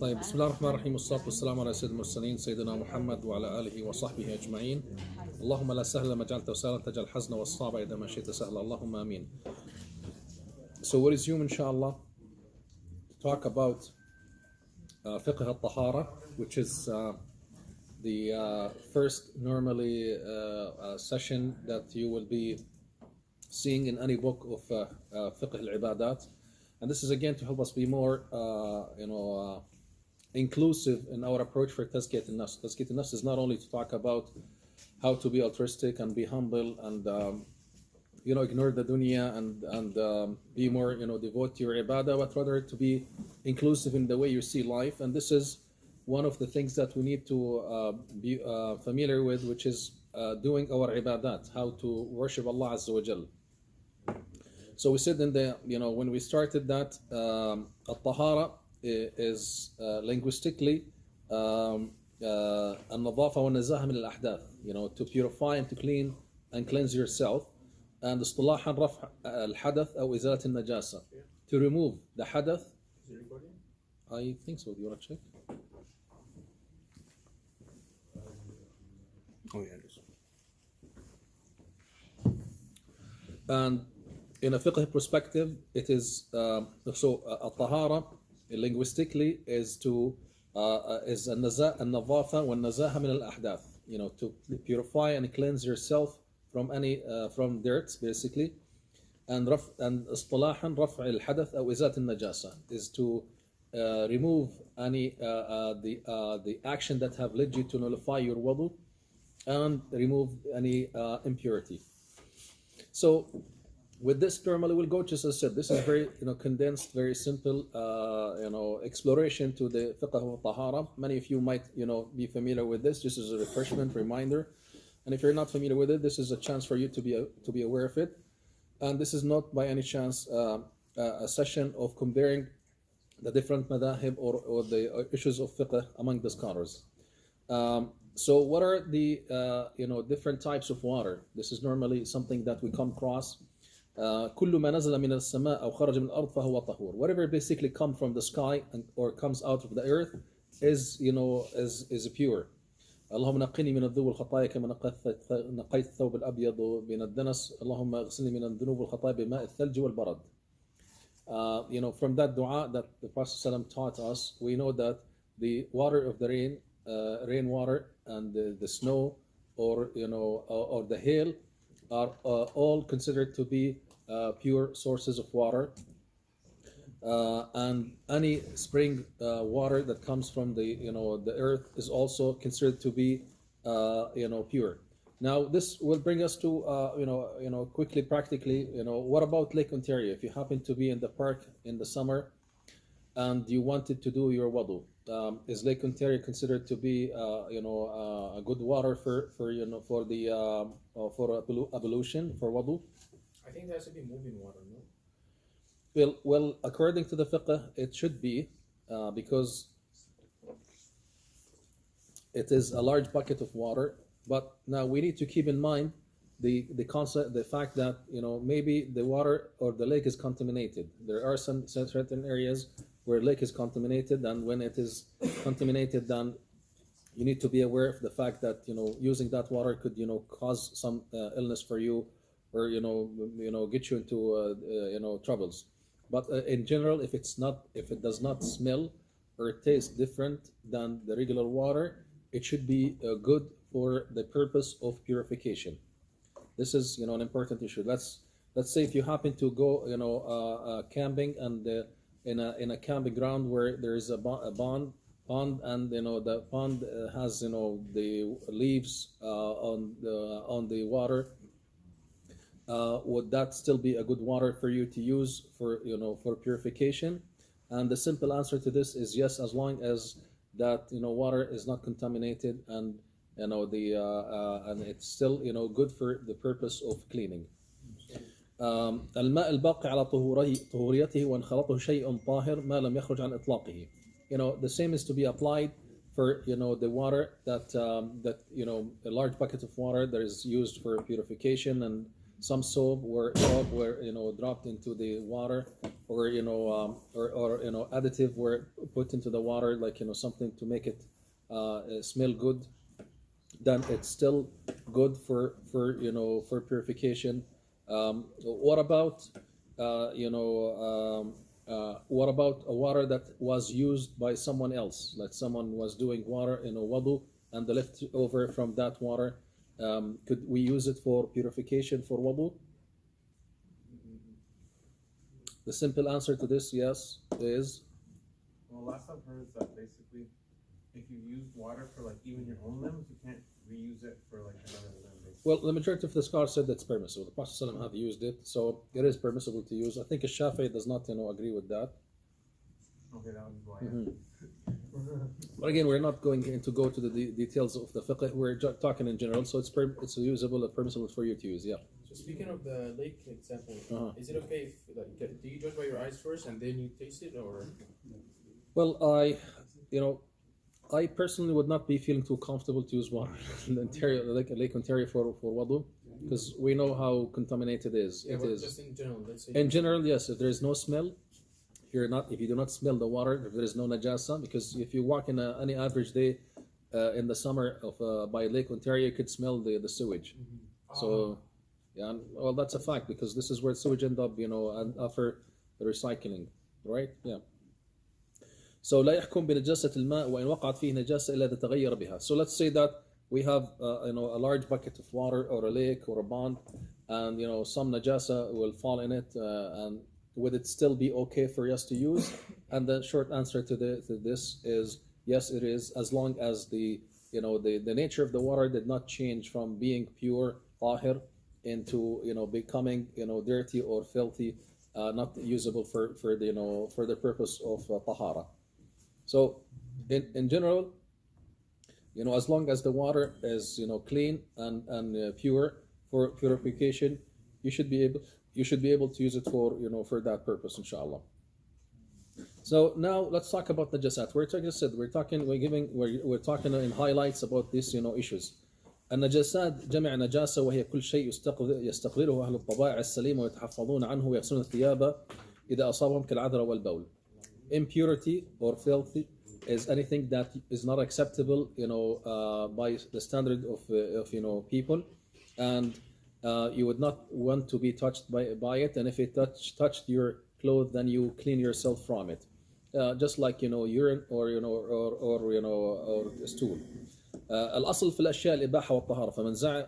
طيب بسم الله الرحمن الرحيم والصلاة والسلام على سيد المرسلين سيدنا محمد وعلى آله وصحبه أجمعين. اللهم لا سهل ما جعلته سهلا تجعل الحزن والصعب إذا ما شئت سهلا اللهم آمين. So we resume inshallah talk about fiqh al-tahara, which is the first normally session that you will be seeing in any book of fiqh al-ibadat. And this is again to help us be more inclusive in our approach for tazkiyat al-nafs. Tazkiyat al-nafs is not only to talk about how to be altruistic and be humble and ignore the dunya and be more devote to your ibadah, but rather to be inclusive in the way you see life. And this is one of the things that we need to be familiar with, which is doing our ibadat, how to worship Allah Azza wa Jal. So we said in the when we started that al-tahara is linguistically النظافة والنزاهة من الأحداث, to purify and to clean and cleanse yourself, and اصطلاحا رفع الحدث أو إزالة النجاسة, to remove the hadath. Is it recording? I think so. Do you want to check? Oh yeah, it is. And in a fiqh perspective, it is al-tahara linguistically is to is النظافة والنزاهة من الأحداث, to purify and cleanse yourself from any from dirt basically, and اصطلاحا رفع الحدث أو إزالة النجاسة is to remove any the action that have led you to nullify your wudu and remove any impurity. So with this normally we'll go, just as I said, this is very condensed, very simple exploration to the fiqh al-tahara. Many of you might be familiar with this, just as a refreshment reminder, and if you're not familiar with it, this is a chance for you to be aware of it. And this is not by any chance a session of comparing the different madahib or the issues of fiqh among the scholars. So what are the different types of water? This is normally something that we come across. كل ما نزل من السماء أو خرج من الأرض فهو طهور. Whatever basically come from the sky or comes out of the earth is pure. اللهم نقني من الذنوب والخطايا كما نقيت الثوب الأبيض من الدنس. اللهم اغسلني من الذنوب والخطايا بماء الثلج والبرد. From that dua that the Prophet ﷺ taught us, we know that the water of the rainwater and the snow or the hail are all considered to be pure sources of water, and any spring water that comes from the earth is also considered to be pure. Now this will bring us to quickly, practically, what about Lake Ontario? If you happen to be in the park in the summer and you wanted to do your wudu, is Lake Ontario considered to be a good water for ablution, for wudu? I think there has to be moving water, no? Well, according to the fiqh, it should be because it is a large bucket of water. But now we need to keep in mind the concept, the fact that maybe the water or the lake is contaminated. There are some certain areas where lake is contaminated, and when it is contaminated, then you need to be aware of the fact that using that water could cause some illness for you, or get you into troubles. But in general, if it does not smell or taste different than the regular water, it should be good for the purpose of purification. This is an important issue. Let's say if you happen to go camping and in a camping ground where there is a pond, and the pond has the leaves on the water, would that still be a good water for you to use for purification? And the simple answer to this is yes, as long as that water is not contaminated and and it's still good for the purpose of cleaning. الماء الباقي على طهوريته وان خلطه شيء طاهر ما لم يخرج عن إطلاقه. The same is to be applied for the water that a large bucket of water that is used for purification, and some soap were dropped into the water, or additive were put into the water, like something to make it smell good, then it's still good for purification. What about what about a water that was used by someone else, like someone was doing water in a wudu, and the leftover from that water, could we use it for purification for wudu? The simple answer to this, yes, is. Well, last I've heard is that basically, if you use water for like even your own limbs, you can't reuse it for like another limb. Basically. Well, the majority of the scholars said that's permissible. The Prophet ﷺ have used it, so it is permissible to use. I think Shafi'i does not, agree with that. Okay, that was why. But again, we're not going to go to the details of the fiqh. We're talking in general, so it's usable and permissible for you to use. Yeah. So speaking of the lake example, is it okay if do you judge by your eyes first and then you taste it, or? Well, I personally would not be feeling too comfortable to use water in the interior, Lake Ontario for wudu, because we know how contaminated it is. Yeah, it is. Just in general, let's say. In general, yes. If there is no smell, if you do not smell the water, if there is no najasa, because if you walk in any average day in the summer by Lake Ontario, you could smell the sewage. So, yeah, well, that's a fact, because this is where sewage end up, and after the recycling, right? Yeah. So لا يحكم بنجاسة الماء وإن وقعت فيه نجاسة إلا إذا تغير بها. So let's say that we have a large bucket of water or a lake or a pond, and some najasa will fall in it, and would it still be okay for us to use? And the short answer to this is yes, it is, as long as the nature of the water did not change from being pure tahir into becoming dirty or filthy, not usable for the purpose of tahara. So in general, as long as the water is clean and pure for purification, you should be able to use it for that purpose, inshallah. So now let's talk about najasat. We're talking in highlights about these issues. النجاسات جمع نجاسة وهي كل شيء يستقبله أهل الطبائع السليمة ويتحفظون عنه ويغسلون الثياب إذا أصابهم كالعذرة والبول. Impurity or filthy is anything that is not acceptable, by the standard of people, and you would not want to be touched by it. And if it touched your clothes, then you clean yourself from it, just like urine or stool. الأصل في الأشياء الإباحة والطهارة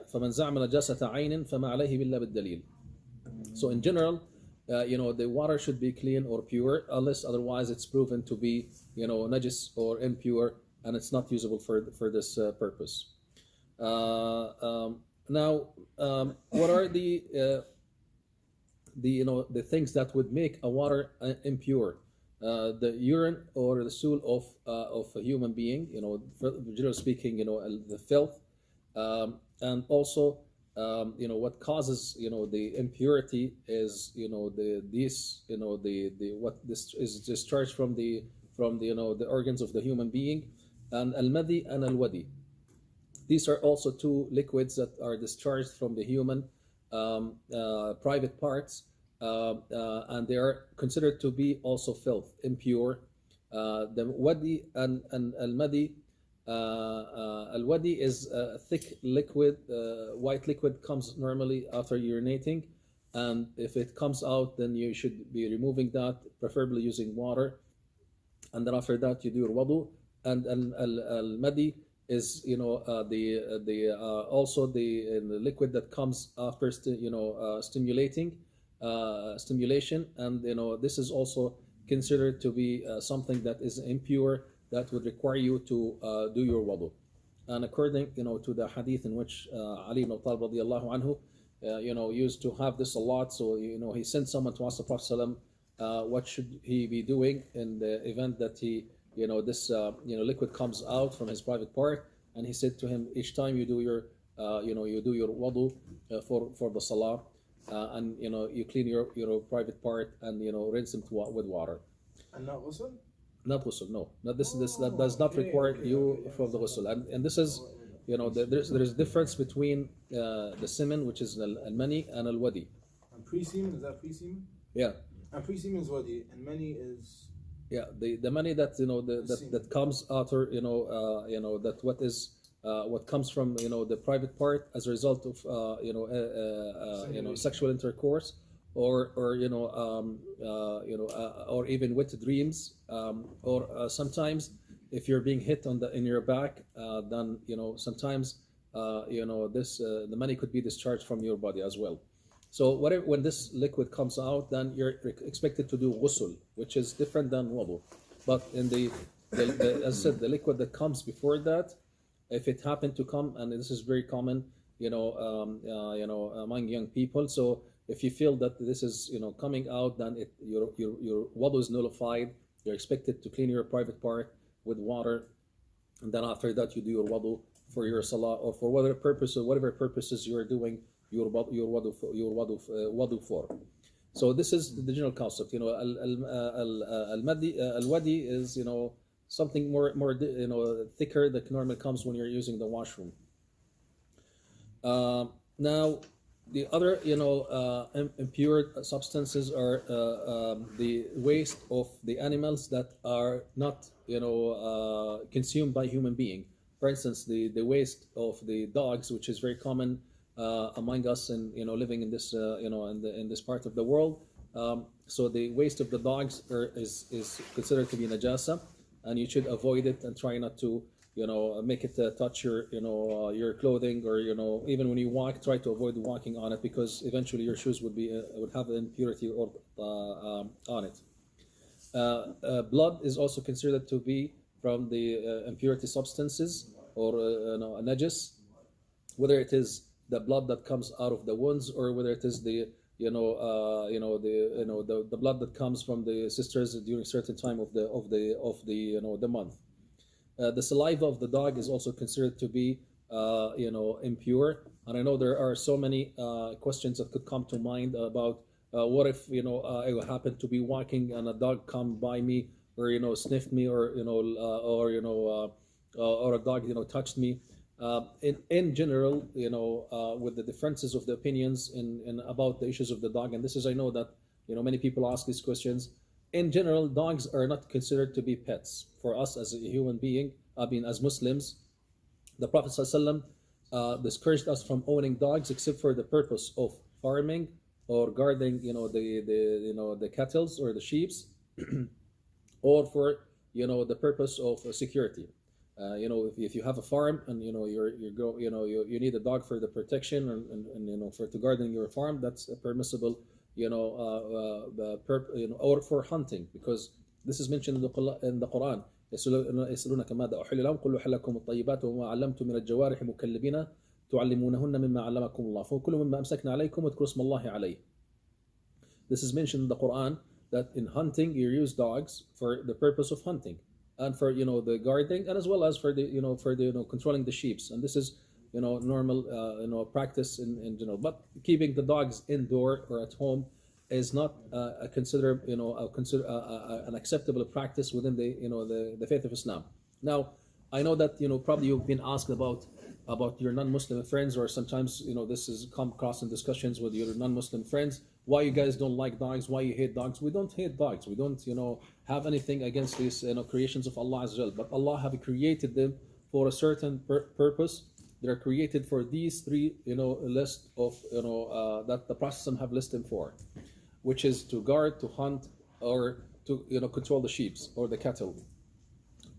فمن زعم نجاسة عين فما عليه إلا بالدليل. So in general, the water should be clean or pure, unless otherwise it's proven to be najis or impure, and it's not usable for this purpose. Now, what are the things that would make a water impure? The urine or the stool of a human being, generally speaking, the filth, and also what causes the impurity is what this is discharged from the organs of the human being, and al-madhi and al-wadi. These are also two liquids that are discharged from the human private parts, and they are considered to be also filth, impure. The wadi and al-madhi. Al-wadi is a thick liquid, white liquid, comes normally after urinating, and if it comes out, then you should be removing that, preferably using water, and then after that you do your wudu. And al-madi is also the liquid that comes after stimulation, and this is also considered to be something that is impure, that would require you to do your wudu. And according to the hadith in which Ali ibn Talib radiallahu anhu used to have this a lot, so he sent someone to ask the Prophet ﷺ, what should he be doing in the event that this liquid comes out from his private part, and he said to him, each time you do your wudu for the salah, and you clean your private part and rinse them with water. And not ghusl? Not ghusl, no. Not this that does not require you from the ghusl. And this is there's a difference between the semen, which is al-mani, and al-wadi. And pre-semen, is that pre-semen? Yeah. And pre-semen is wadi, and mani is... Yeah, the money that that comes after that what comes from the private part as a result of sexual intercourse or or even wet dreams or sometimes if you're being hit in your back, then sometimes the money could be discharged from your body as well. So when this liquid comes out, then you're expected to do ghusl, which is different than wudu. But in the as I said, the liquid that comes before that, if it happened to come, and this is very common, among young people. So if you feel that this is coming out, then your wudu is nullified. You're expected to clean your private part with water, and then after that you do your wudu for your salah or for whatever purposes you are doing your wudu for. So this is the general concept. Al-wadi is something more thicker that normally comes when you're using the washroom. Now the other impure substances are the waste of the animals that are not consumed by human being. For instance, the waste of the dogs, which is very common among us and living in this in this part of the world. So the waste of the dogs is considered to be najasa, and you should avoid it and try not to make it touch your your clothing, or even when you walk, try to avoid walking on it, because eventually your shoes would have impurity on it. Blood is also considered to be from the impurity substances or najas, whether it is the blood that comes out of the wounds, or whether it is the blood that comes from the sisters during certain time of the month. The saliva of the dog is also considered to be impure, and I know there are so many questions that could come to mind about what if I happen to be walking and a dog come by me, or sniffed me, or or a dog touched me. In general, with the differences of the opinions in about the issues of the dog, and this is, I know that many people ask these questions. In general, dogs are not considered to be pets for us as a human being. I mean, as Muslims, the Prophet ﷺ discouraged us from owning dogs except for the purpose of farming or guarding, the cattle or the sheep, or for the purpose of security. If you have a farm and you need a dog for the protection and for to guarding your farm, that's permissible, or for hunting, because this is mentioned in the Quran. يسألونك ماذا أحل لهم قل أحل لكم الطيبات وما علمتم من الجوارح مكلبين تعلمونهن مما علمكم الله فكلوا مما أمسكنا عليكم واذكروا اسم الله عليه. This is mentioned in the Quran that in hunting you use dogs for the purpose of hunting, and for the guarding, and as well as for the controlling the sheep, and this is normal practice in general. But keeping the dogs indoor or at home is not considered an acceptable practice within the faith of Islam. Now, I know that probably you've been asked about your non-Muslim friends, or sometimes this has come across in discussions with your non-Muslim friends. Why you guys don't like dogs? Why you hate dogs? We don't hate dogs. We don't have anything against these creations of Allah as well. But Allah have created them for a certain purpose. They are created for these three list of that the Prophet have listed for, which is to guard, to hunt, or to control the sheep or the cattle.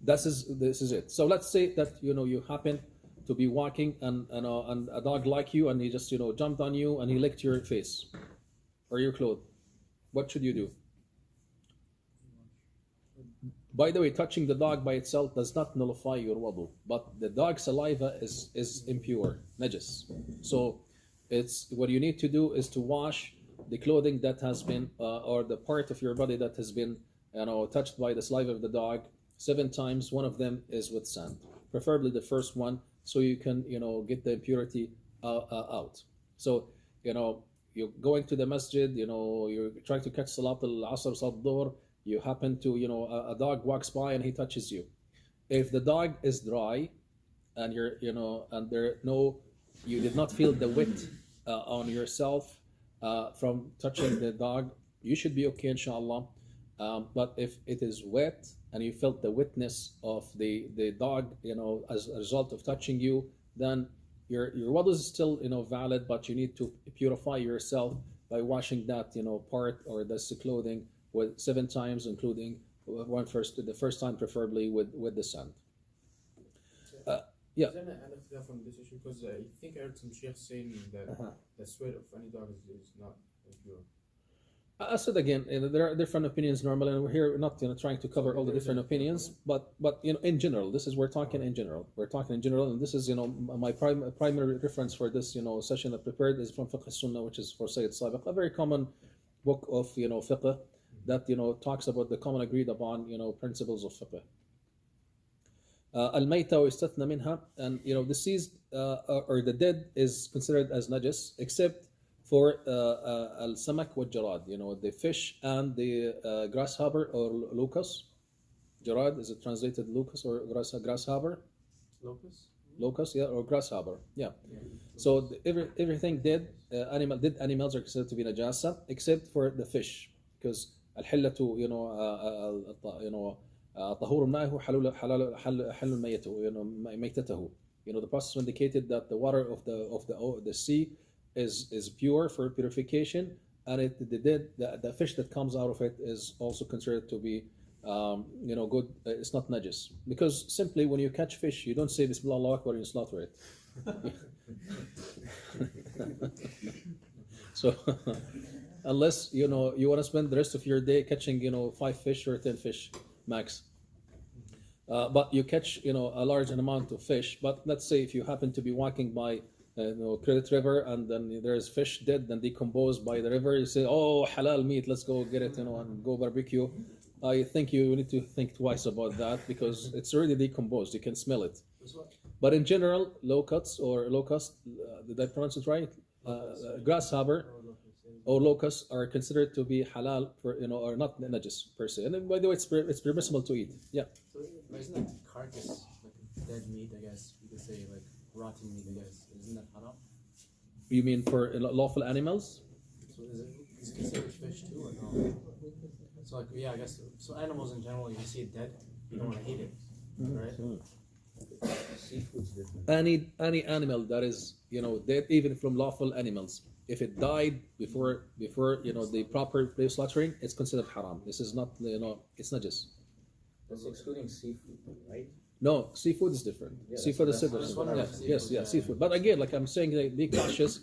This is it. So let's say that you happen to be walking and a dog like you, and he just jumped on you and he licked your face or your clothes. What should you do? By the way, touching the dog by itself does not nullify your wudu, but the dog saliva is impure, najas. So it's what you need to do is to wash the clothing that has been or the part of your body that has been touched by the saliva of the dog 7 times. One of them is with sand, preferably the first one, so you can get the impurity out. So you're going to the masjid, you're trying to catch salat al-asr, salat al-dhuhr, you happen to a dog walks by and he touches you. If the dog is dry and and you did not feel the wet on yourself from touching the dog, you should be okay, inshallah. But if it is wet and you felt the wetness of the dog, as a result of touching you, then your wudu is still valid, but you need to purify yourself by washing that part or this clothing with 7 times, including the first time preferably with the sand. Yeah. Is there an anecdote from this issue? Because I think I heard some sheikhs saying that the sweat of any dog is not pure. I said again, there are different opinions normally, and we're here not trying to cover all the different opinions, but in general, we're talking in general. We're talking in general, and this is my primary reference for this session I prepared is from Fiqh Sunnah, which is for Sayyid Sabiq, a very common book of fiqh that talks about the common agreed upon principles of fiqh. Al-mayta wa istathna minha, and deceased or the dead is considered as najis, except for al-samak wa jarad, the fish and the grasshopper or locust. Jarad, is it translated locust or grasshopper? Locust, yeah, or grasshopper, yeah. So everything dead animals are considered to be najasa, except for the fish, because al-hillatu, طهور ماهو حل ميتته. The process indicated that the water of the sea is pure for purification, and the fish that comes out of it is also considered to be good. It's not najis, because simply when you catch fish, you don't say Bismillah Allahu Akbar and you slaughter it. So unless you want to spend the rest of your day catching 5 fish or 10 fish max, but you catch a large amount of fish. But let's say if you happen to be walking by Credit River, and then there's fish dead and decomposed by the river, you say, oh, halal meat, let's go get it and go barbecue. I think you need to think twice about that, because it's already decomposed, you can smell it. But in general, locust, did I pronounce it right? Grasshopper or locusts are considered to be halal for or not najis per se. And then, by the way, it's permissible to eat. Yeah. So isn't that carcass like dead meat? I guess you could say like rotten meat. I guess isn't that haram? You mean for lawful animals? So is it considered fish too or no? So like I guess so. Animals in general, if you see it dead, you don't want to eat it, right? Seafood's different. Any animal that is dead, even from lawful animals, if it died before the proper place slaughtering, it's considered haram. This is not it's najis. That's excluding seafood, right? No, seafood is different. Yeah, Seafood is that's- different. that's Yes, seafood. But again, like I'm saying, be cautious.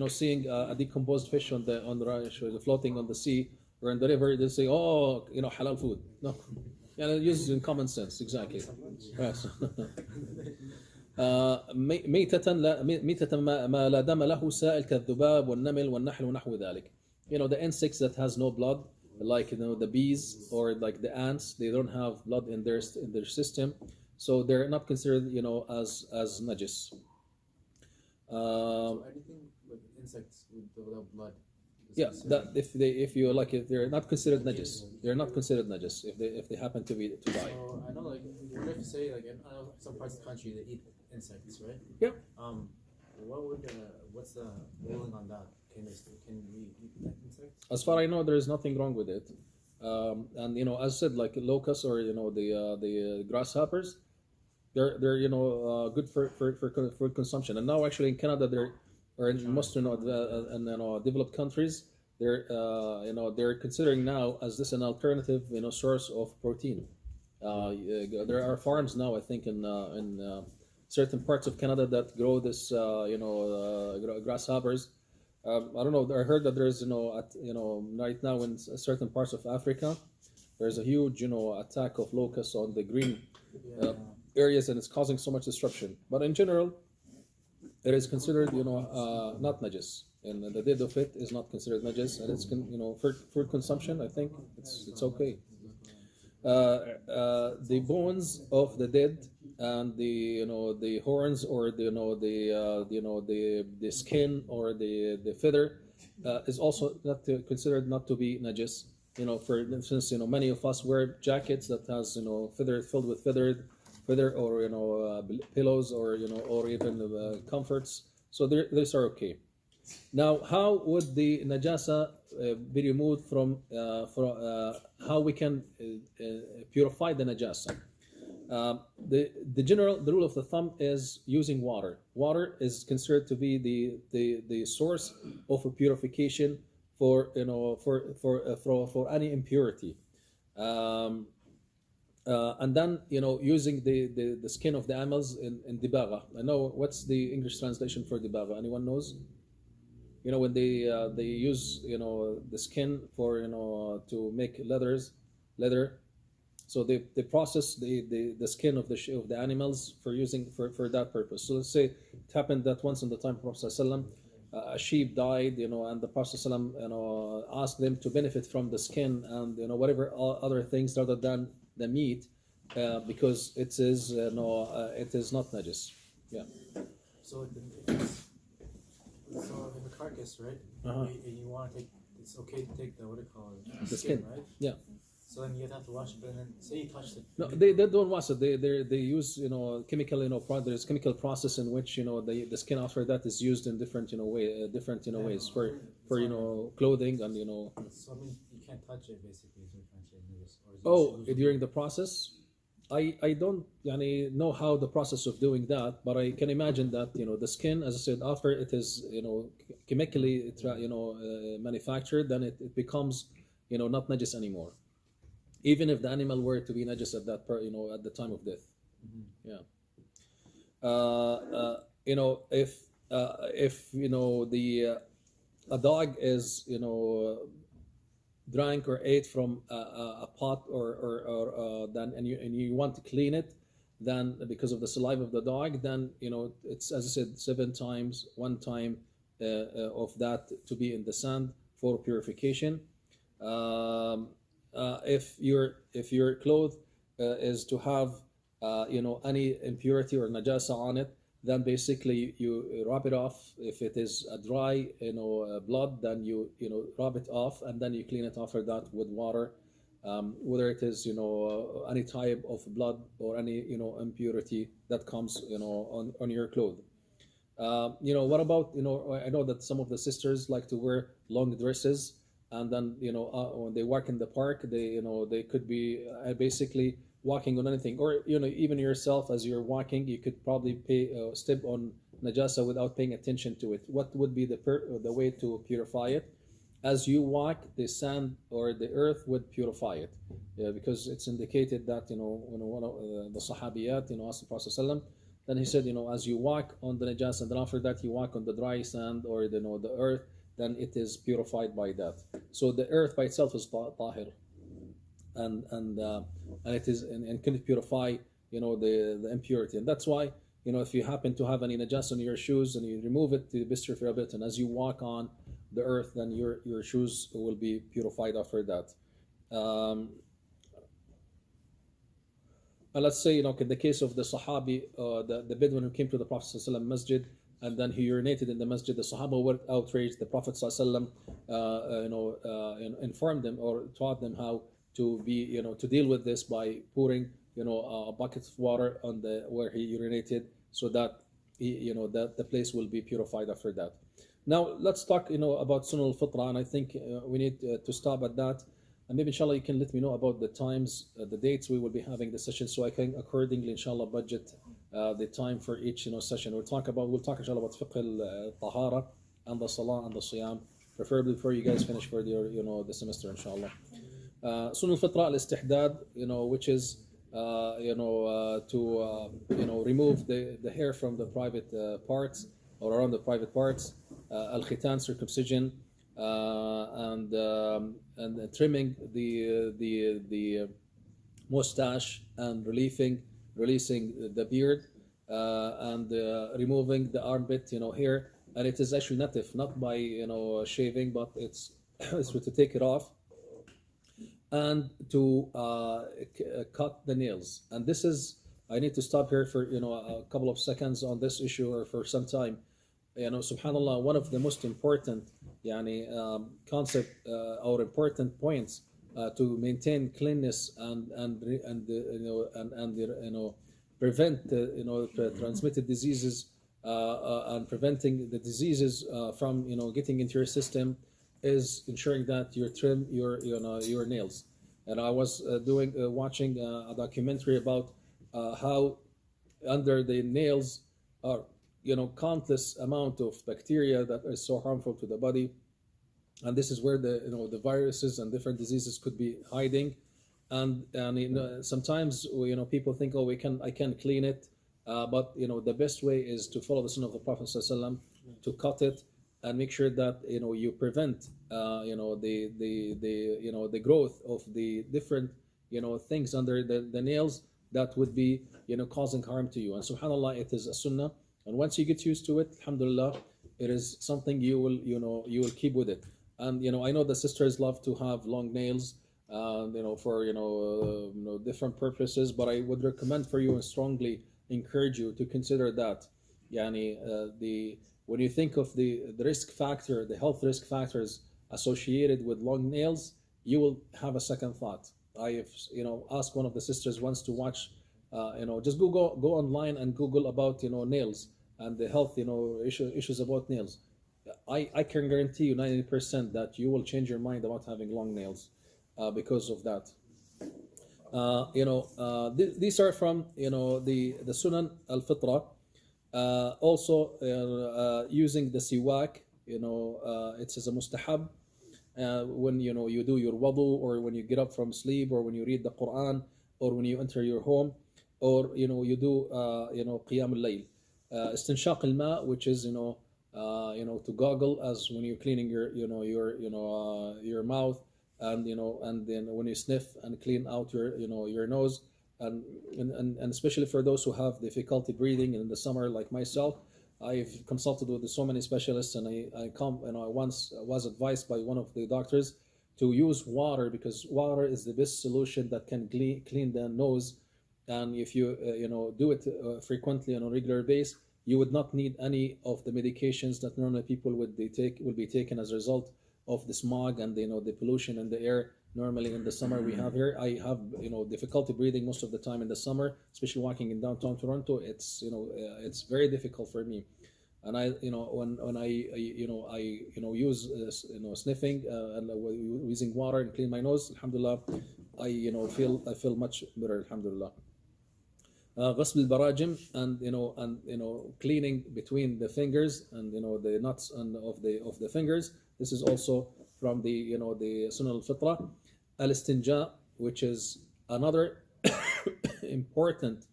Seeing a decomposed fish on the floating on the sea or in the river, they say, oh, halal food. No, use in common sense. Exactly. Yes. ميتة ما لا دم له سائل كالذباب والنمل والنحل ونحو ذلك. The insects that has no blood, like the bees or like the ants, they don't have blood in their system, so they're not considered as najis. So anything with insects without blood. Yeah, that if they're not considered najis. They're not considered najis if they happen to die. So I know what if say in some parts of the country they eat insects, right? Yeah. What's the ruling on that? Can we eat insects? As far as I know, there is nothing wrong with it. And as I said, like locusts or the grasshoppers, they're good for food consumption. And now actually in Canada, or in most developed countries, they're considering now as this an alternative source of protein. There are farms now, I think, in certain parts of Canada that grow this grasshoppers. I don't know. I heard that there's right now in certain parts of Africa, there's a huge attack of locusts on the green areas, and it's causing so much disruption. But in general, it is considered not najis, and the dead of it is not considered najis, and it's for food consumption. I think it's okay. The bones of the dead and the horns or the skin or the feather is also not considered not to be najis. For instance, many of us wear jackets that has feather filled with feathered feather or pillows or or even comforts. So these are okay. Now, how would the najasa be removed from how we can purify the najasa? The rule of the thumb is using water. Water is considered to be the source of purification for for any impurity. And then using the skin of the animals in dibaga. I know what's the English translation for dibaga. Anyone knows? When they use the skin for to make leather. So they process the skin of the animals for that purpose. So let's say it happened that once in the time of Prophet ﷺ, a sheep died, and the Prophet ﷺ, asked them to benefit from the skin and whatever other things other than the meat, because it is not najis. Yeah. So in the carcass, right? And you want to take, it's okay to take the skin, right? Yeah. So then you'd have to wash it, but then say you touched it. No, they don't wash it. They use chemical there's chemical process in which the skin after that is used in different ways for clothing and So I mean you can't touch it basically. Is what you're trying to say, or is it Oh, just- during the process, I don't know how the process of doing that, but I can imagine that the skin, as I said, after it is chemically manufactured, then it becomes not najis anymore, even if the animal were to be najis at that at the time of death. Yeah. If a dog is drank or ate from a pot or then and you want to clean it, then because of the saliva of the dog, then it's, as I said, 7 times, 1 time of that to be in the sand for purification. If your cloth is to have any impurity or najasa on it, then basically you rub it off. If it is a dry blood, then you rub it off, and then you clean it after that with water, whether it is any type of blood or any impurity that comes on your clothes. What about I know that some of the sisters like to wear long dresses, and then when they walk in the park, they could be basically walking on anything, or even yourself as you're walking, you could probably step on najasa without paying attention to it. What would be the way to purify it? As you walk, the sand or the earth would purify it, because it's indicated that when one of the sahabiyat asked the Prophet ﷺ, then he said as you walk on the najasa, and then after that you walk on the dry sand or the earth, then it is purified by that. So the earth by itself is tahir, and it is and can purify the impurity. And that's why if you happen to have any najasa on your shoes and you remove it to the best of your ability, and as you walk on the earth, then your shoes will be purified after that. And let's say in the case of the Sahabi, the Bedouin who came to the Prophet ﷺ masjid, and then he urinated in the masjid, the Sahaba were outraged. The Prophet ﷺ informed them or taught them how to be to deal with this by pouring a bucket of water on where he urinated, so that that the place will be purified after that. Now let's talk about Sunnah al-Fitra, and I think we need to stop at that. And maybe inshallah you can let me know about the times, the dates we will be having the session, so I can accordingly inshallah budget the time for each session. We'll talk inshallah about fiqh al-tahara and the salah and the siyam, preferably before you guys finish for the semester inshallah. Sunnah al-Fitra al-Istihdad, which is to remove the hair from the private parts or around the private parts, al-khitan, circumcision, and trimming the mustache, and releasing the beard, and removing the armpit hair. And it is actually natif, not by shaving, but it's to take it off, and to cut the nails. And this is, I need to stop here for a couple of seconds on this issue, or for some time. Subhanallah, one of the most important concept or important points to maintain cleanness and prevent transmitted diseases and preventing the diseases from getting into your system is ensuring that you trim your nails. And I was watching a documentary about how under the nails are countless amount of bacteria that are so harmful to the body, and this is where the viruses and different diseases could be hiding. And sometimes people think, oh, I can clean it, but the best way is to follow the sunnah of the Prophet ﷺ, to cut it and make sure that you prevent the growth of the different things under the nails that would be causing harm to you. And subhanallah, it is a sunnah, and once you get used to it, alhamdulillah, it is something you will keep with it. And I know the sisters love to have long nails for different purposes, but I would recommend for you and strongly encourage you to consider that when you think of the risk factor, the health risk factors associated with long nails, you will have a second thought. I have asked one of the sisters once to watch just go online and Google about nails and the health issues about nails. I can guarantee you 90% that you will change your mind about having long nails because of that. These are from the Sunan al-Fitra. Also using the siwak, it says a mustahab when you do your wudu, or when you get up from sleep, or when you read the Quran, or when you enter your home, or you do qiyam al-layl. Istinshaq al-ma, which is to gargle as when you're cleaning your mouth, and then when you sniff and clean out your nose, and especially for those who have difficulty breathing in the summer like myself, I've consulted with so many specialists, and I once was advised by one of the doctors to use water, because water is the best solution that can clean the nose. And if you do it frequently on a regular basis, you would not need any of the medications that normally people will be taken as a result of the smog and the pollution in the air. Normally in the summer we have here, I have difficulty breathing most of the time in the summer, especially walking in downtown Toronto. It's it's very difficult for me, and I when I use sniffing and using water and clean my nose, alhamdulillah, I feel much better, alhamdulillah. غسل البراجم, and cleaning between the fingers and the nuts and of the fingers. This is also from the the Sunnah al-Fitra. Al-Istinja, which is another important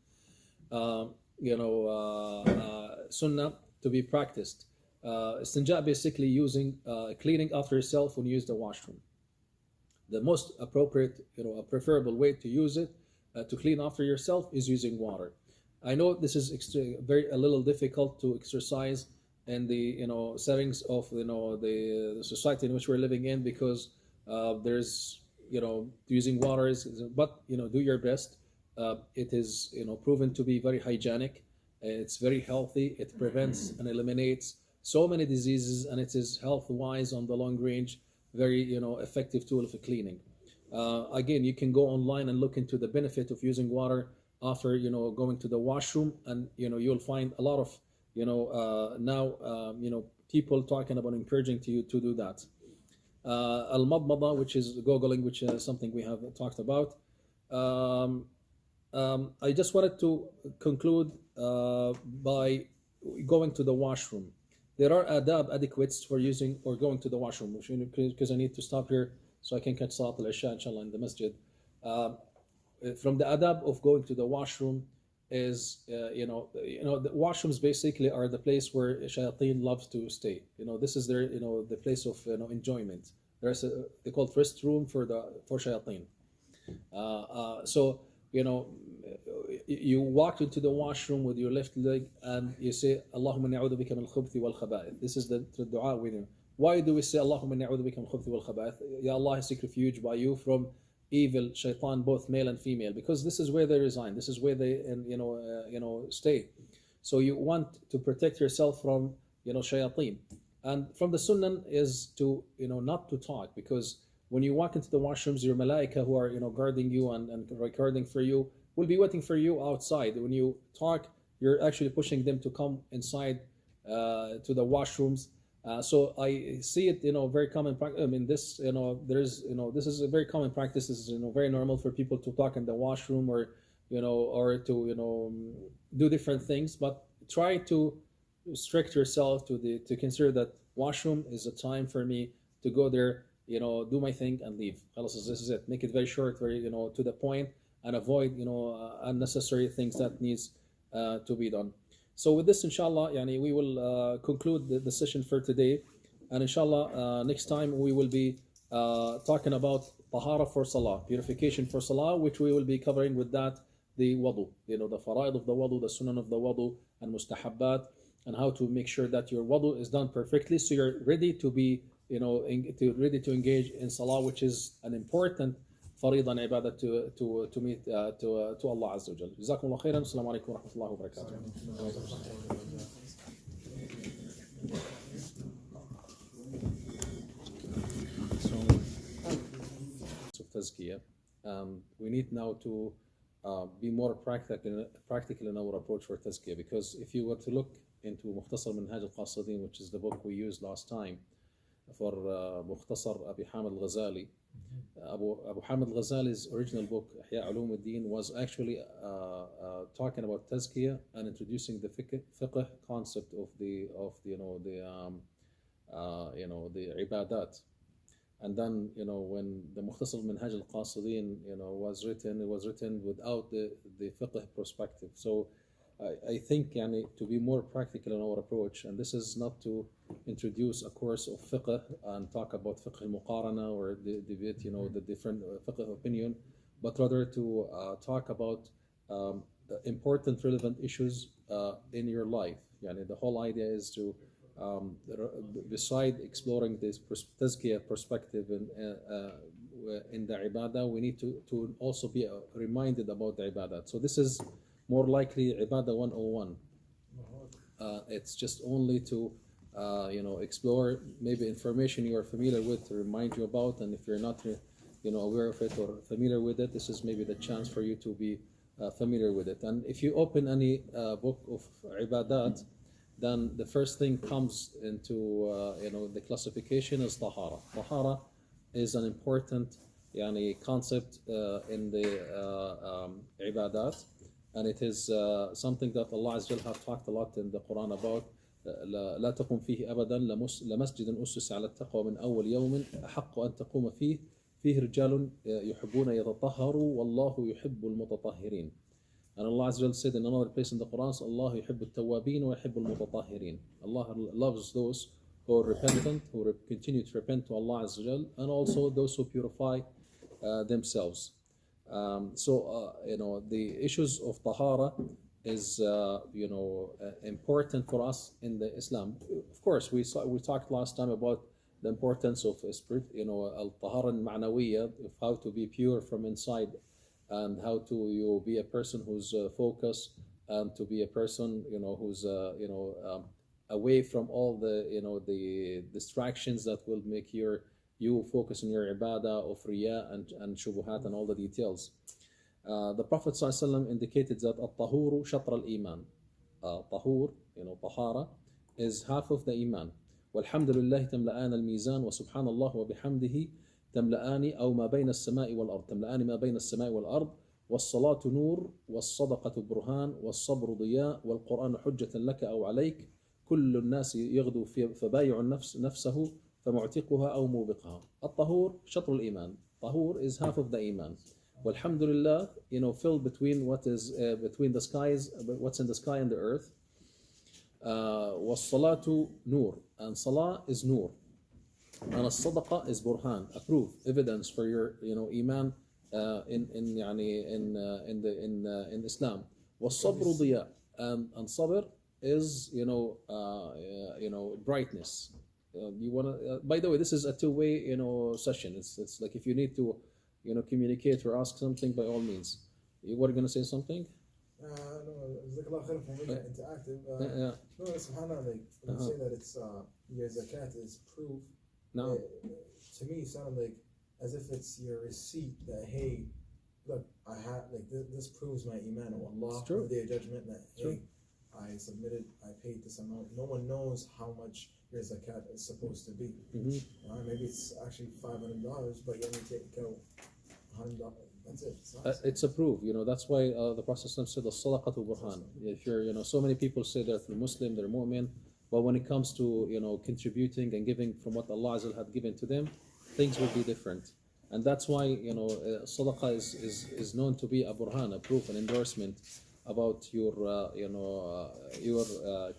sunnah to be practiced. Istinja basically using cleaning after yourself when you use the washroom. The most appropriate, preferable way to use it to clean after yourself is using water. I know this is a little difficult to exercise in the settings of the society in which we're living in, because there's using water but do your best. It is proven to be very hygienic. It's very healthy. It prevents and eliminates so many diseases, and it is health wise on the long range very effective tool for cleaning. Again, you can go online and look into the benefit of using water after going to the washroom, and you'll find a lot of now people talking about encouraging you to do that. Al-madmada, which is goggling, which is something we have talked about. I just wanted to conclude by going to the washroom. There are adab adequates for using or going to the washroom, because I need to stop here so I can catch Salat al-Isha inshallah in the masjid. From the adab of going to the washroom is the washrooms basically are the place where shayateen loves to stay. This is their the place of enjoyment. There's they call it rest room for shayateen. So you walk into the washroom with your left leg and you say Allahumma inni a'udhu bika min al-khubuthi wal khaba'ith. This is the dua with you. Why do we say Allahumma inni a'udhu bika min al-khubuthi wal khaba'ith? Ya Allah, I seek refuge by you from evil shaitan, both male and female, because this is where they reside. This is where they stay. So you want to protect yourself from shayateen. And from the sunnah is to not to talk, because when you walk into the washrooms, your malaika who are guarding you and recording for you, will be waiting for you outside. When you talk, you're actually pushing them to come inside to the washrooms. So I see it, very common practice. I mean, this, this is a very common practice. This is, very normal for people to talk in the washroom or, or to, do different things. But try to restrict yourself to consider that washroom is a time for me to go there, do my thing and leave. This is it. Make it very short, very, to the point, and avoid, unnecessary things that needs to be done. So with this, inshallah, we will conclude the session for today. And inshallah, next time we will be talking about tahara for salah, purification for salah, which we will be covering with that, the wudu, the fara'id of the wudu, the sunan of the wudu, and mustahabbat, and how to make sure that your wudu is done perfectly, so you're ready to be, ready to engage in salah, which is an important فريضة and ibadah to meet to Allah Azza wa Jal. جزاكم الله خيرا. السلام عليكم ورحمة الله وبركاته. So tazkiyah. We need now to be more practical in our approach for tazkiyah, because if you were to look into مختصر منهاج القاصدين, which is the book we used last time for مختصر أبي حامد الغزالي. Abu Hamid al-Ghazali's original book, أحياء والمسلمين, was actually talking about tazkiyah and introducing the fiqh concept of the ibadat. And then, when the Mukhtasar Minhaj al-Qasidin, was written, it was written without the fiqh perspective. So I think to be more practical in our approach, and this is not to introduce a course of fiqh and talk about fiqh al-muqarana or debate, the different fiqh opinion, but rather to talk about important, relevant issues in your life. The whole idea is to, beside exploring this tazkiyah perspective in the ibadah, we need to also be reminded about the ibadah. So this is more likely Ibadah 101. It's just only to explore maybe information you are familiar with, to remind you about, and if you're not aware of it or familiar with it, this is maybe the chance for you to be familiar with it. And if you open any book of Ibadat, then the first thing comes into the classification is tahara. Tahara is an important concept in the Ibadat. And it is something that Allah Azza wa Jal have talked a lot in the Quran about. لا تقم فيه أبدا لمسجد أسس على التقوى من أول يوم أحق أن تقوم فيه رجال يحبون يتطهروا والله يحب المتطهرين. And Allah Azza wa Jal said in another place in the Quran, Allah يحب التوابين ويحب المتطهرين. Allah loves those who are repentant, who continue to repent to Allah Azza wa Jal, and also those who purify themselves. The issues of tahara is important for us in the Islam. Of course, we talked last time about the importance of spirit, al-tahara al-ma'nawiyya, of how to be pure from inside, and how to be a person who's focused, and to be a person who's away from all the distractions that will make you focus on your ibadah of riyah and shubuhat and all the details. The Prophet ﷺ indicated that at-tahuru shatr al-iman. Tahur, tahara, is half of the iman. Walhamdulillah tamla'an al-mizan wa subhanallah wa bihamdihi tamla'ani aw ma bayna as-sama'i wal-ard. Tamla'ani ma bayna as-sama'i wal-ard. والصلاة نور والصدقة برهان والصبر ضياء والقرآن حجة لك أو عليك كل الناس يغدو فبايع نفسه فمعتقها أو موبقها. الطهور شطر الإيمان. طهور is half of the iman. Walhamdulillah, filled between what is between the skies, what's in the sky and the earth. والصلاة نور, and salah is nur. And الصدقة is burhan, a proof, evidence for your iman in Islam. والصبر ضياء, and sabr is brightness. You wanna by the way, this is a two-way session. It's like if you need to communicate or ask something, by all means. You were gonna say something? No, جزاك الله خير for making it interactive. No, subhanAllah, like when you say that it's your zakat is proof. No. To me, it sounded like as if it's your receipt that hey, look, I have like this proves my iman of Allah It's true. on the Day of Judgment that True. hey, I submitted, I paid this amount. No one knows how much your zakat is supposed to be. Maybe it's actually $500, but you only take out $100. That's it. It's a proof, that's why the Prophet said الصدقة برهان. If you're, so many people say that they're Muslim, they're mu'min, but when it comes to, contributing and giving from what Allah Azza had given to them, things will be different. And that's why, sadaqah is known to be a burhan, a proof, an endorsement about your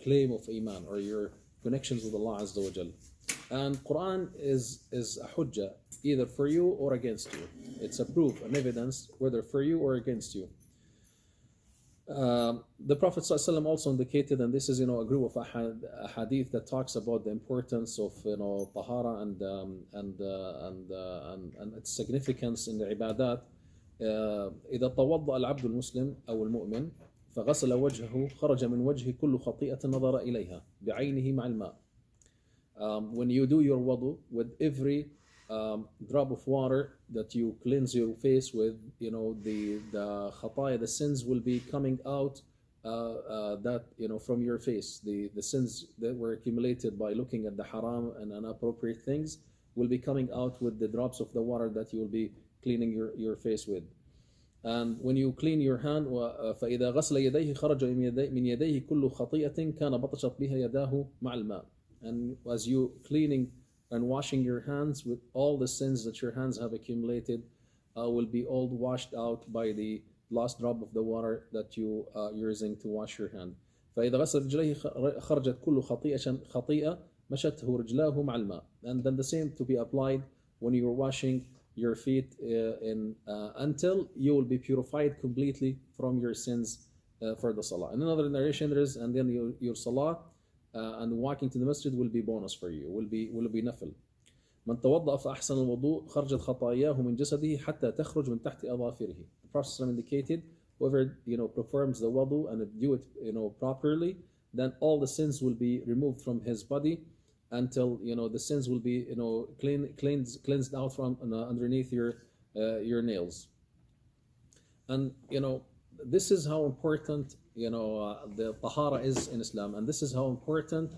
claim of iman or your connections with Allah Azza wa Jal. And Quran is a hujjah, either for you or against you. It's a proof, an evidence, whether for you or against you. The Prophet ﷺ also indicated, and this is a group of a hadith that talks about the importance of tahara and its significance in the ibadat. إذا توضأ العبد المسلم أو المؤمن فغسل وجهه خرج من وجهه كل خطيئة نظر إليها بعينه مع الماء. When you do your wudu, with every drop of water that you cleanse your face with, the khataya, the sins will be coming out from your face. The sins that were accumulated by looking at the haram and inappropriate things will be coming out with the drops of the water that you will be cleaning your face with. And when you clean your hand, فإذا غسل يديه خرج من يديه كل خطيئة كان بطشت بها يداه مع الماء. And as you cleaning and washing your hands, with all the sins that your hands have accumulated will be all washed out by the last drop of the water that you are using to wash your hand. فإذا غسل رجليه خرجت كل خطيئة مشته رجلاه مع الماء. And then the same to be applied when you are washing your feet until you will be purified completely from your sins for the salah. In another narration there is, and then your salah and walking to the masjid will be bonus for you, will be nafil. من توضأ فأحسن الوضوء خرجت خطاياه من جسده حتى تخرج من تحت أظافره. The Prophet indicated, whoever performs the wudu and do it properly, then all the sins will be removed from his body until the sins will be cleansed out from underneath your nails. And this is how important the tahara is in Islam, and this is how important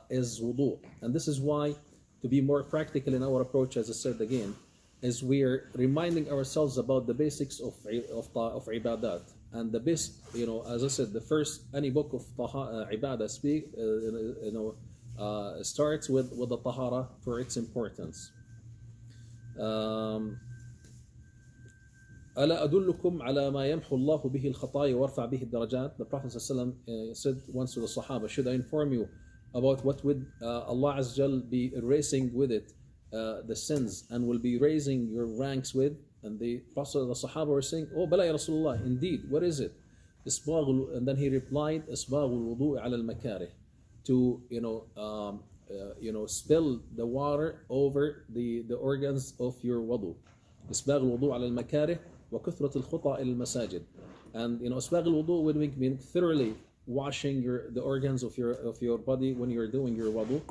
is wudu. And this is why, to be more practical in our approach, as I said again, is we are reminding ourselves about the basics of ibadat. And the best, as I said, the first, any book of ibadah starts with the tahara for its importance. ألا أدلكم على ما يمحو الله به الخطايا ويرفع به الدرجات. The Prophet ﷺ said once to the Sahaba, should I inform you about what would Allah Azza Jal be erasing with it the sins and will be raising your ranks with? And the Prophet, the Sahaba were saying, oh bala ya Rasulullah, indeed, what is it? And then he replied, إسباغ الوضوء على المكاره, to spill the water over the organs of your wudu. إسباغ الوضوء على المكاره وكثرة الخطى إلى المساجد. And إسباغ الوضوء would mean thoroughly washing the organs of your body when you're doing your wudu,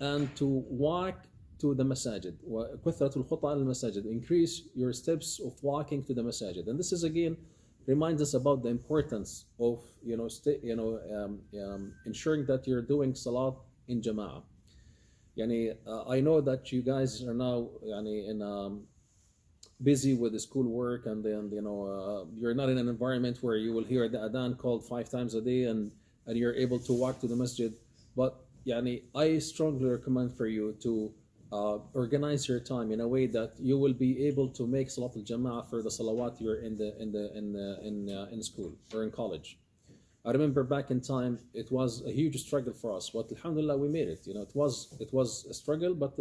and to walk to the masajid. وكثرة الخطى إلى المساجد, increase your steps of walking to the masajid. And this is again reminds us about the importance of ensuring that you're doing salat in jama'ah. I know that you guys are now busy with the school work, and then you're not in an environment where you will hear the adhan called 5 times a day and you're able to walk to the masjid. But I strongly recommend for you to organize your time in a way that you will be able to make salat al-jama'ah for the salawat you're in school or in college. I remember back in time it was a huge struggle for us, but alhamdulillah we made it. It was a struggle, but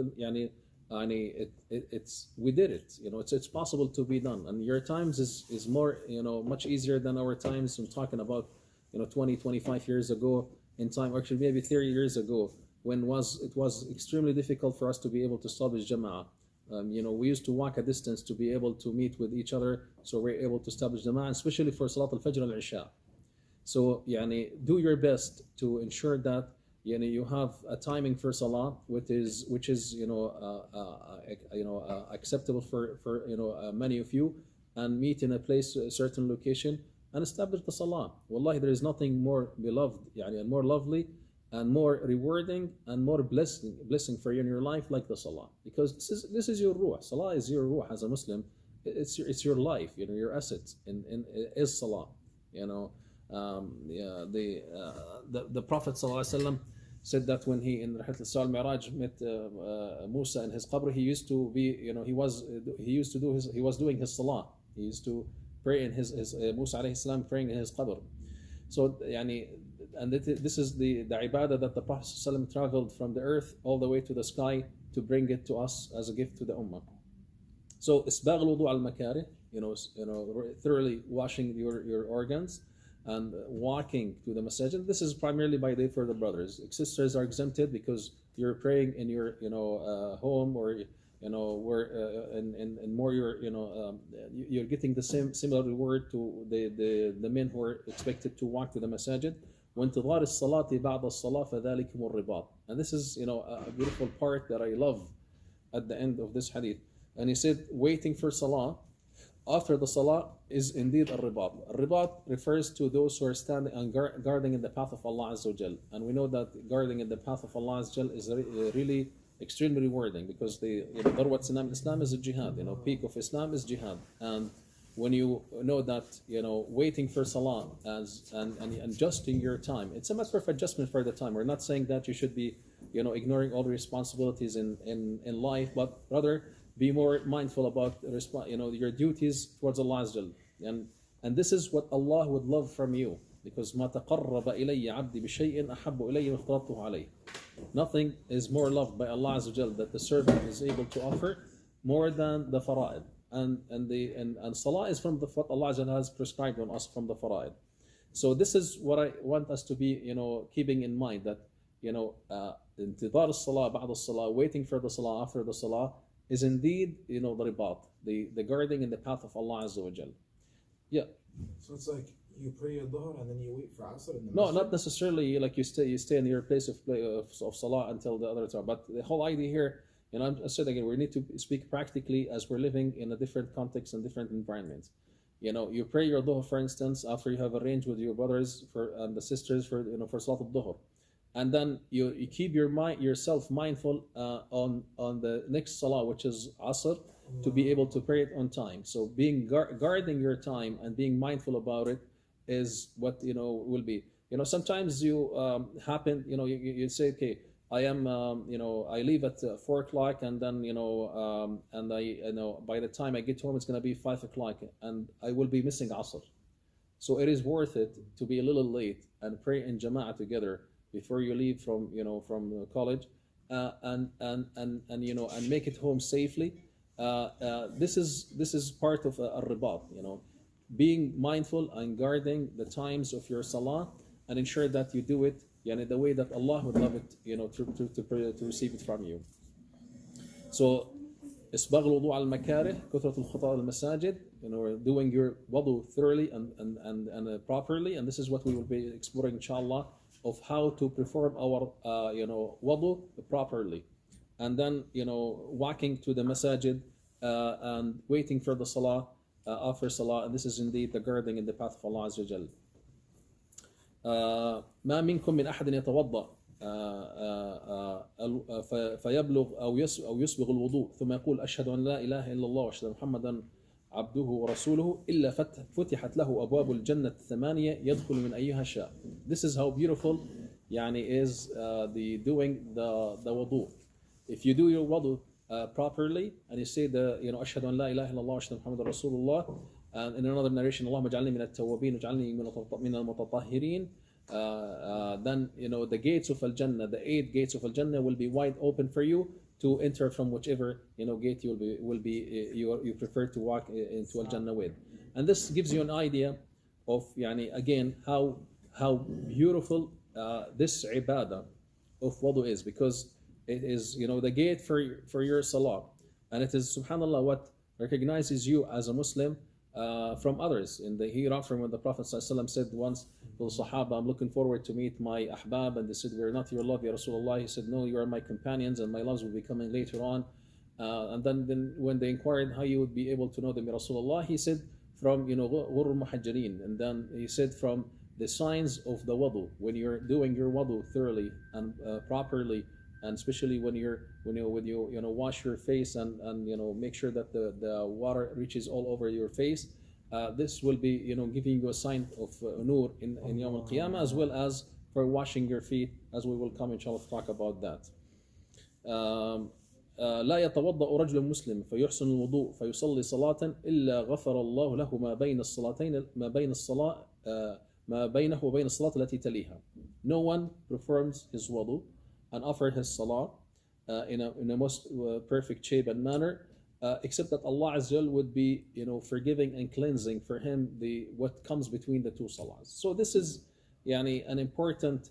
we did it. It's possible to be done, and your times is more much easier than our times. I'm talking about 20-25 years ago in time, actually maybe 30 years ago, when it was extremely difficult for us to be able to establish jama'ah. We used to walk a distance to be able to meet with each other, so we're able to establish jama'ah, especially for salat al-fajr and al-isha. So do your best to ensure that you have a timing for salah which is acceptable for many of you, and meet in a place, a certain location, and establish the salah. Wallahi, there is nothing more beloved, and more lovely, and more rewarding, and more blessing for you in your life like the salah. Because this is your ruh. Salah is your ruh as a Muslim. It's your life. Your asset is salah. The Prophet ﷺ said that when he in Rihlat al-Isra al-Mi'raj met Musa in his qabr, he used to be, he was doing his salah. He used to pray in his Musa alayhi salam praying in his qabr. So and this is the ibadah that the Prophet ﷺ traveled from the earth all the way to the sky to bring it to us as a gift to the ummah. So isbagh al-wudu' al-makarih, thoroughly washing your organs and walking to the masajid. This is primarily by day for the brothers. Sisters are exempted because you're praying in your home, or where and more you're getting the similar reward to the men who are expected to walk to the masajid. وانتظار الصلاة بعد الصلاة فذلكم الرباط. And this is a beautiful part that I love at the end of this hadith. And he said, waiting for salah after the salah is indeed a ribat. A ribat refers to those who are standing and guarding in the path of Allah Azza wa Jal. And we know that guarding in the path of Allah Azza wa Jal is really extremely rewarding, because the darwat sinam Islam is a jihad. Peak of Islam is jihad. And when you know that waiting for salah and adjusting your time, it's a matter of adjustment for the time. We're not saying that you should be ignoring all the responsibilities in life, but rather be more mindful about your duties towards Allah Azza wa Jal. And this is what Allah would love from you, because ما تقرب إلي عبدي بشيء أحب إلي ما افترضته عليه. Nothing is more loved by Allah Azza wa Jal that the servant is able to offer more than the fara'id. And salah is from what Allah Azza wa Jal has prescribed on us from the fara'id. So this is what I want us to be keeping in mind, that intidar as-salah ba'd as-salah, waiting for the salah after the salah, is indeed the ribat, the guarding in the path of Allah Azza wa Jal. Yeah. So it's like you pray your dhuhr and then you wait for asr in the No, masjid? not necessarily like you stay in your place of salah until the other time. But the whole idea here, I'm saying again, we need to speak practically as we're living in a different context and different environments. You pray your dhuhr, for instance, after you have arranged with your brothers and the sisters for salat al-dhuhr. And then you keep yourself mindful on the next salah, which is asr, to be able to pray it on time. So being guarding your time and being mindful about it is what will be. Sometimes you happen. You say, okay, I am I leave at 4 o'clock, and then and I by the time I get home it's going to be 5 o'clock, and I will be missing asr. So it is worth it to be a little late and pray in jama'ah together before you leave from college, and make it home safely. This is part of a ribat, being mindful and guarding the times of your salah, and ensure that you do it the way that Allah would love it, to receive it from you. So إسباغ الوضوء على المكاره كثرة الخطى على المساجد, doing your wudu thoroughly and properly, and this is what we will be exploring inshallah, of how to perform our wudu properly, and then walking to the masajid and waiting for the salah after salah, and this is indeed the guarding in the path of Allah Azza wa Jal. ما منكم من أحد يتوضأ فيبلغ أو يسبغ الوضوء ثم يقول أشهد أن لا إله إلا الله وأشهد أن محمدا عبده ورسوله إلا فتحت له أبواب الجنة الثمانية يدخل من أيها شاء. This is how beautiful is the doing the wudu. If you do your wudu properly and you say أشهد أن لا إله إلا الله وأشهد أن محمدا رسول الله, and in another narration اللهم اجعلني من التوابين واجعلني من المتطهرين, then the gates of Al-Jannah, the 8 gates of Al-Jannah will be wide open for you to enter from whichever gate you prefer to walk into Al-Jannah with. And this gives you an idea of again how beautiful this ibadah of wudu is, because it is the gate for your salah, and it is subhanallah what recognizes you as a Muslim from others. In the hereafter, when the Prophet ﷺ said once to the Sahaba, I'm looking forward to meet my ahbab, and they said, we're not your love, Ya Rasulullah. He said, no, you are my companions, and my loves will be coming later on. And then when they inquired how you would be able to know them, Ya Rasulullah, he said from غر المحجلين, and then he said from the signs of the wudu, when you're doing your wudu thoroughly and properly, and especially when you wash your face and make sure that the water reaches all over your face. This will be giving you a sign of nur in Yawm al-Qiyamah, as well as for washing your feet, as we will come inshallah to talk about that. لا يتوضأ رجل مسلم فيحسن الوضوء فيصلي صلاة إلا غفر الله له ما بين الصلاتين ما بينه وبين الصلاة التي تليها. No one performs his wudu and offers his salah in a most perfect shape and manner, except that Allah Azza wa Jal would be forgiving and cleansing for him what comes between the two salahs. So this is an important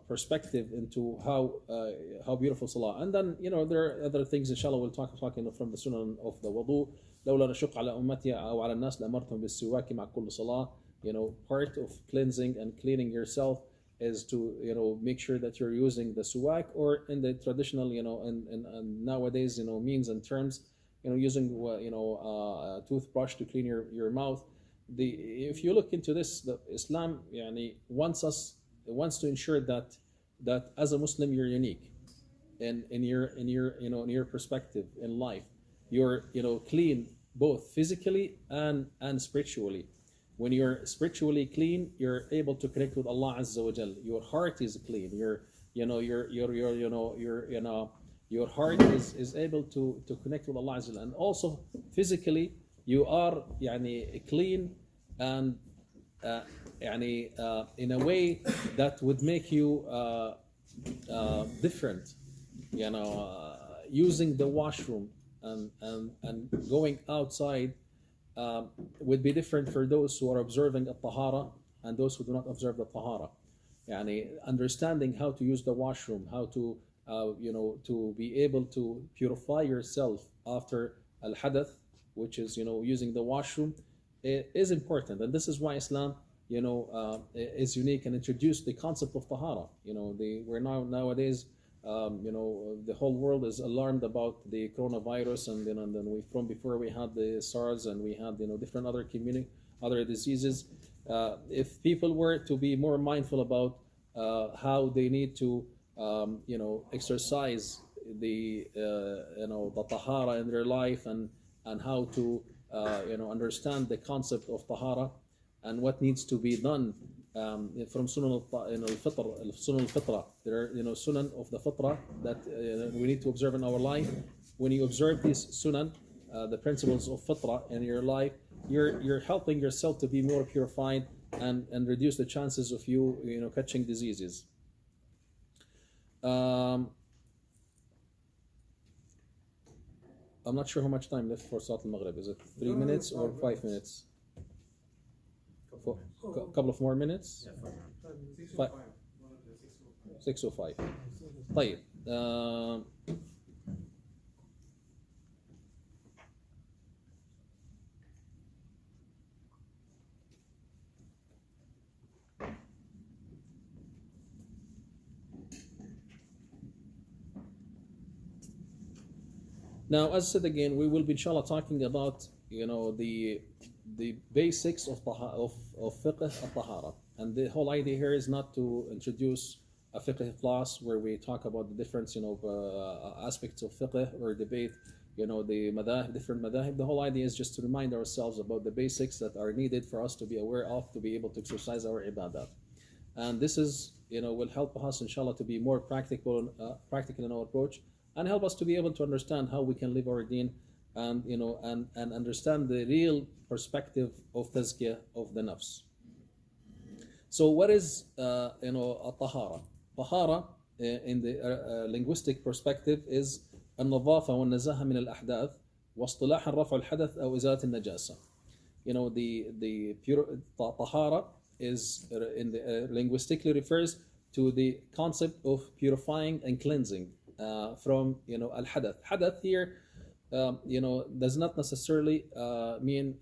perspective into how beautiful salah. And then there are other things inshallah we'll talk from the sunnah of the wudu. لولا نشق على أمتي أو على الناس لأمرتهم بالسواك مع كل صلاة. Part of cleansing and cleaning yourself is to make sure that you're using the suwak, or in the traditional and nowadays means and terms using a toothbrush to clean your mouth. If you look into this, the Islam wants to ensure that as a Muslim you're unique in your perspective in life. You're clean both physically and spiritually. When you're spiritually clean, you're able to connect with Allah Azza wa Jal. Your heart is clean. Your heart is able to connect with Allah Azza wa Jal. And also physically, you are clean and in a way that would make you different. Using the washroom and going outside would be different for those who are observing a tahara and those who do not observe the tahara. Understanding how to use the washroom, how to to be able to purify yourself after al-hadath, which is using the washroom, is important. And this is why Islam is unique and introduced the concept of tahara. We're nowadays the whole world is alarmed about the coronavirus, and then from before we had the SARS, and we had different other diseases. If people were to be more mindful about how they need to exercise the tahara in their life, and how to understand the concept of tahara and what needs to be done from sunan al-fitra. There are sunan of the fitra that we need to observe in our life. When you observe these sunan, the principles of fitra in your life, you're helping yourself to be more purified and reduce the chances of you catching diseases. I'm not sure how much time left for Salat al-Maghrib. Is it 3 minutes or 5 minutes? A couple of more minutes? 6:05. طيب. Now, as I said again, we will be inshallah talking about the basics of fiqh al-tahara. And the whole idea here is not to introduce a fiqh class where we talk about the different aspects of fiqh or debate the different madahib. The whole idea is just to remind ourselves about the basics that are needed for us to be aware of, to be able to exercise our ibadat. And this is will help us inshallah to be more practical in our approach, and help us to be able to understand how we can live our deen, and and understand the real perspective of tazkiyah of the nafs. So what is a-tahara? Tahara in the linguistic perspective is النظافة والنزاهة من الأحداث واصطلاحا رفع الحدث أو إزالة النجاسة. The pure tahara is in the linguistically refers to the concept of purifying and cleansing from al-hadath. Hadath here does not necessarily mean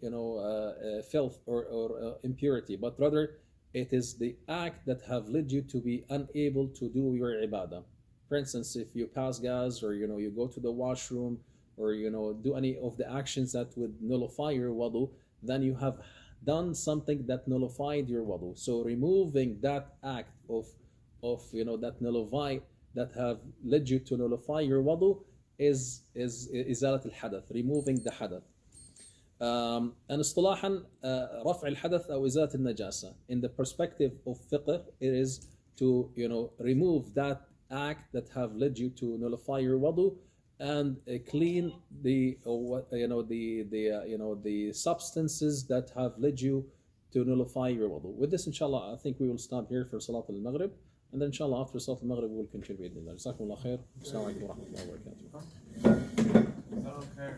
filth or impurity, but rather it is the act that have led you to be unable to do your ibadah. For instance, if you pass gas, or you go to the washroom, or do any of the actions that would nullify your wudu, then you have done something that nullified your wudu. So removing that act of that have led you to nullify your wudu is إزالة الحدث, removing the hadath. And اصطلاحا رفع الحدث أو إزالة النجاسة. In the perspective of fiqh, it is to remove that act that have led you to nullify your wudu, and clean the substances that have led you to nullify your wudu. With this, inshallah, I think we will stop here for Salat al-Maghrib, and then inshallah after Salat al-Maghrib we will continue. جزاكم الله خير. السلام عليكم ورحمة الله وبركاته. Is that okay?